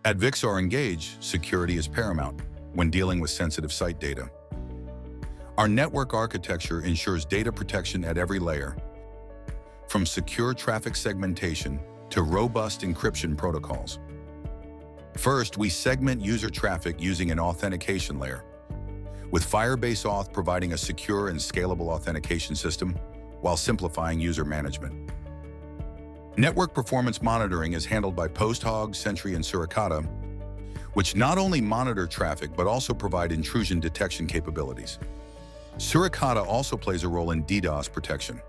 At ViXREngage, security is paramount when dealing with sensitive site data. Our network architecture ensures data protection at every layer, from secure traffic segmentation to robust encryption protocols. First, we segment user traffic using an authentication layer, with Firebase Auth providing a secure and scalable authentication system while simplifying user management. Network performance monitoring is handled by PostHog, Sentry, and Suricata, which not only monitor traffic but also provide intrusion detection capabilities. Suricata also plays a role in DDoS protection,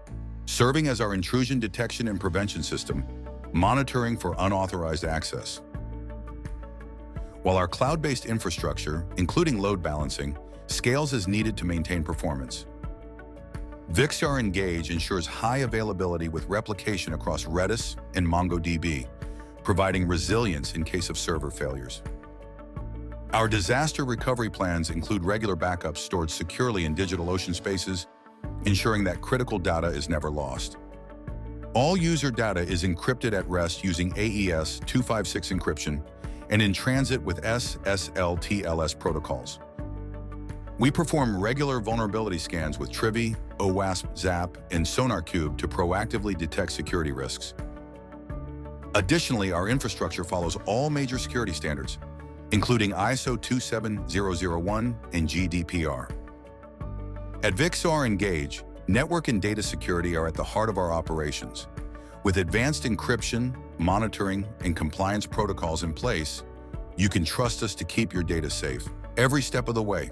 serving as our intrusion detection and prevention system, monitoring for unauthorized access. While our cloud-based infrastructure, including load balancing, scales as needed to maintain performance. ViXREngage ensures high availability with replication across Redis and MongoDB, providing resilience in case of server failures. Our disaster recovery plans include regular backups stored securely in DigitalOcean spaces, ensuring that critical data is never lost. All user data is encrypted at rest using AES 256 encryption and in transit with SSL/TLS protocols. We perform regular vulnerability scans with Trivy, OWASP, ZAP, and SonarQube to proactively detect security risks. Additionally, our infrastructure follows all major security standards, including ISO 27001 and GDPR. At ViXREngage, network and data security are at the heart of our operations. With advanced encryption, monitoring, and compliance protocols in place, you can trust us to keep your data safe every step of the way.